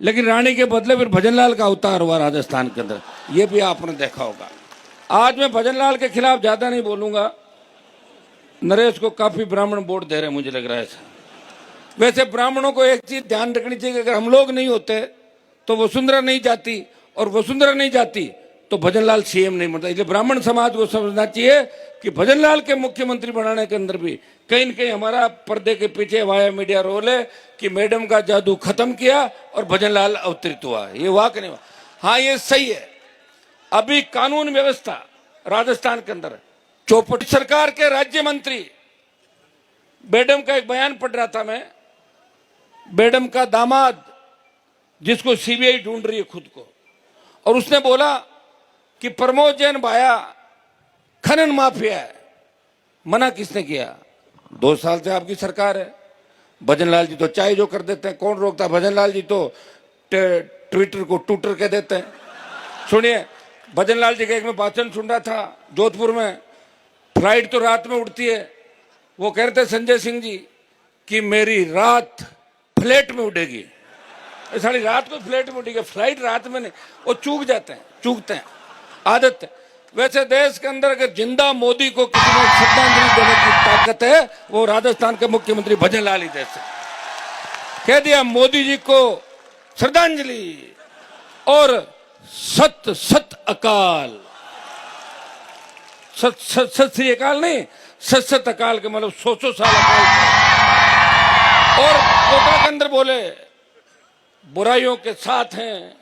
लेकिन रानी के बदले फिर भजनलाल का अवतार हुआ राजस्थान के अंदर, ये भी आपने देखा होगा। आज मैं भजनलाल के खिलाफ ज्यादा नहीं बोलूंगा, नरेश को काफी ब्राह्मण वोट दे रहे हैं मुझे लग रहा है। वैसे ब्राह्मणों को एक चीज ध्यान रखनी चाहिए कि अगर हम लोग नहीं होते तो वसुंधरा नहीं जाती, और वसुंधरा नहीं जाती तो भजनलाल सीएम नहीं बनता। इसलिए ब्राह्मण समाज को समझना चाहिए कि भजनलाल के मुख्यमंत्री बनाने के अंदर भी कहीं न कहीं हमारा पर्दे के पीछे वाया मीडिया रोल है कि मैडम का जादू खत्म किया और भजनलाल अवतरित हुआ। ये वाक नहीं हुआ। हाँ, ये सही है। अभी कानून व्यवस्था राजस्थान के अंदर चौपट सरकार के राज्य मंत्री, मैडम का एक बयान पढ़ रहा था मैं, मैडम का दामाद जिसको सीबीआई ढूंढ रही है खुद को, और उसने बोला कि प्रमोद जैन भाया खनन माफिया है। मना किसने किया? 2 साल से आपकी सरकार है। भजनलाल जी तो चाय जो कर देते हैं, कौन रोकता? भजनलाल जी तो ट्विटर को टूटर कह देते हैं। सुनिए, भजनलाल जी का एक मैं भाषण सुन रहा था जोधपुर में, फ्लाइट तो रात में उड़ती है, वो कह रहे थे संजय सिंह जी कि मेरी रात फ्लाइट में उड़ेगी। सारी रात को फ्लाइट में उड़ेगी, फ्लाइट रात में नहीं। वो चूकते हैं, आदत है। वैसे देश के अंदर अगर जिंदा मोदी को किसी को श्रद्धांजलि देने की ताकत है, वो राजस्थान के मुख्यमंत्री भजनलाल ही दे सकते। कह दिया मोदी जी को श्रद्धांजलि और सत सत अकाल, सत श्री अकाल नहीं, सत अकाल के मतलब 100 साल अकाल। और कोटा के अंदर बोले बुराइयों के साथ हैं,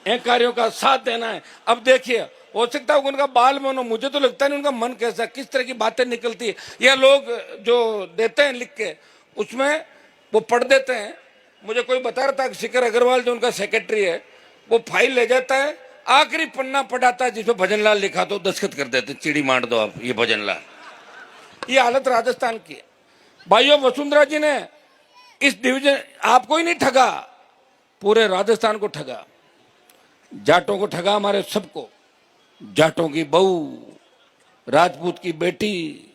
अहंकारियों का साथ देना है। अब देखिए, हो सकता है उनका बाल मन हो, मुझे तो लगता नहीं उनका मन कैसा, किस तरह की बातें निकलती है। या लोग जो देते हैं लिख के, उसमें वो पढ़ देते हैं। मुझे कोई बता रहा था कि शिखर अग्रवाल जो उनका सेक्रेटरी है, वो फाइल ले जाता है, आखिरी पन्ना पढ़ाता है जिसमें भजनलाल लिखा तो दस्तखत कर देते, चिड़ी मार दो आप, ये भजनलाल। ये हालत राजस्थान की है भाइयों। वसुंधरा जी ने इस डिवीजन आपको ही नहीं ठगा, पूरे राजस्थान को ठगा, जाटों को ठगा, हमारे सबको। जाटों की बहू, राजपूत की बेटी,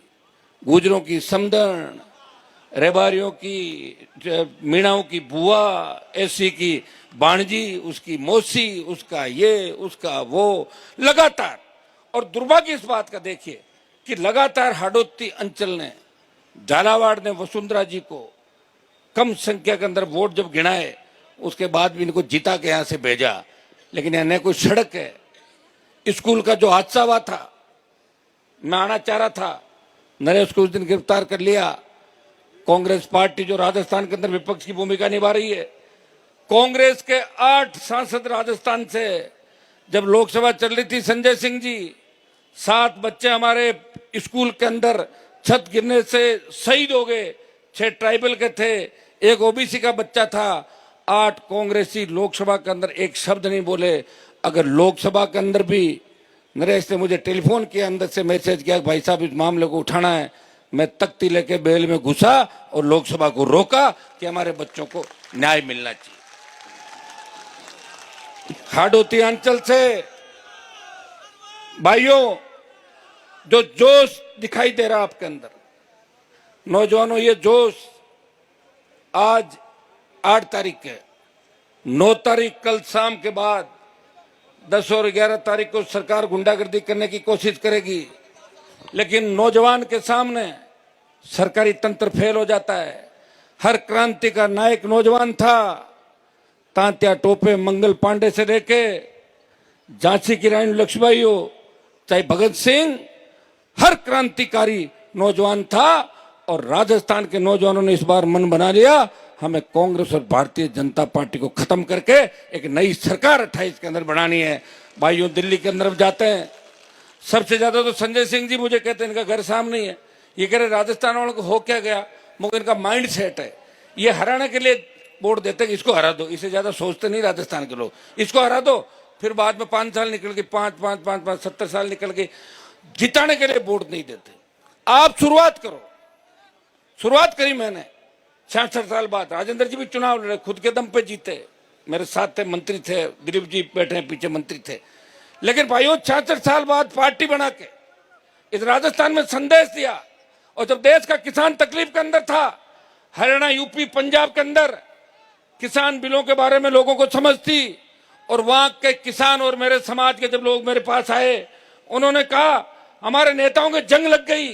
गुजरों की समदन, रेबारियों की, मीणाओं की बुआ, एसी की बाणजी, उसकी मौसी, उसका ये, उसका वो, लगातार। और दुर्भाग्य इस बात का देखिए कि लगातार हाड़ोती अंचल ने, झालावाड़ ने वसुंधरा जी को कम संख्या के अंदर वोट जब गिनाए, उसके बाद भी इनको जिता के यहां से भेजा। लेकिन यहां न कोई सड़क है। स्कूल का जो हादसा हुआ था, मैं आना चाह रहा था, नरेश को उस दिन गिरफ्तार कर लिया। कांग्रेस पार्टी जो राजस्थान के अंदर विपक्ष की भूमिका निभा रही है, कांग्रेस के 8 सांसद राजस्थान से, जब लोकसभा चल रही थी, संजय सिंह जी, 7 बच्चे हमारे स्कूल के अंदर छत गिरने से शहीद हो गए। 6 ट्राइबल के थे, 1 ओबीसी का बच्चा था। 8 कांग्रेसी लोकसभा के अंदर एक शब्द नहीं बोले। अगर लोकसभा के अंदर भी नरेश ने मुझे टेलीफोन किया, अंदर से मैसेज किया, भाई साहब इस मामले को उठाना है, मैं तख्ती लेके बेल में घुसा और लोकसभा को रोका कि हमारे बच्चों को न्याय मिलना चाहिए। हाड़ोती अंचल से भाइयों जो जोश दिखाई दे रहा आपके अंदर, नौजवानों, ये जोश आज 8 तारीख है, 9 तारीख कल शाम के बाद, 10 और 11 तारीख को सरकार गुंडागर्दी करने की कोशिश करेगी। लेकिन नौजवान के सामने सरकारी तंत्र फेल हो जाता है। हर क्रांति का नायक नौजवान था। तांत्या टोपे मंगल पांडे से लेके झांसी की रानी लक्ष्मीबाई हो, चाहे भगत सिंह, हर क्रांतिकारी नौजवान था। और राजस्थान के नौजवानों ने इस बार मन बना लिया, हमें कांग्रेस और भारतीय जनता पार्टी को खत्म करके एक नई सरकार 28 के अंदर बनानी है। भाइयों, दिल्ली के अंदर जाते हैं, सबसे ज्यादा तो संजय सिंह जी मुझे कहते हैं इनका घर सामने ही है। ये कह रहे राजस्थान वालों को हो क्या गया, मगर इनका माइंड सेट है, ये हराने के लिए वोट देते कि इसको हरा दो। इससे ज्यादा सोचते नहीं राजस्थान के लोग, इसको हरा दो, फिर बाद में 5 साल निकल के 5 70 साल निकल के जिताने के लिए वोट नहीं देते। आप शुरुआत करो। शुरुआत करी मैंने 66 साल बाद। राजेंद्र जी भी चुनाव लड़े, खुद के दम पे जीते, मेरे साथ थे, मंत्री थे, दिलीप जी बैठे हैं पीछे, मंत्री थे। लेकिन भाइयों, 66 साल बाद पार्टी बना के इस राजस्थान में संदेश दिया। और जब देश का किसान तकलीफ के अंदर था, हरियाणा, यूपी, पंजाब के अंदर किसान बिलों के बारे में लोगों को समझ थी। और वहां के किसान और मेरे समाज के जब लोग मेरे पास आए, उन्होंने कहा हमारे नेताओं की जंग लग गई,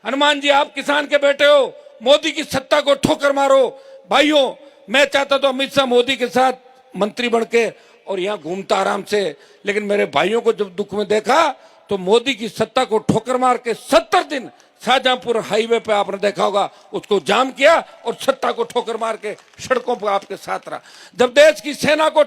हनुमान जी आप किसान के बेटे हो, मोदी की सत्ता को ठोकर मारो। भाइयों, मैं चाहता तो अमित शाह मोदी के साथ मंत्री बन के और यहाँ घूमता आराम से, लेकिन मेरे भाइयों को जब दुख में देखा तो मोदी की सत्ता को ठोकर मार के 70 दिन शाहजहांपुर हाईवे पे आपने देखा होगा उसको जाम किया और सत्ता को ठोकर मार के सड़कों पर आपके साथ रहा। जब देश की सेना को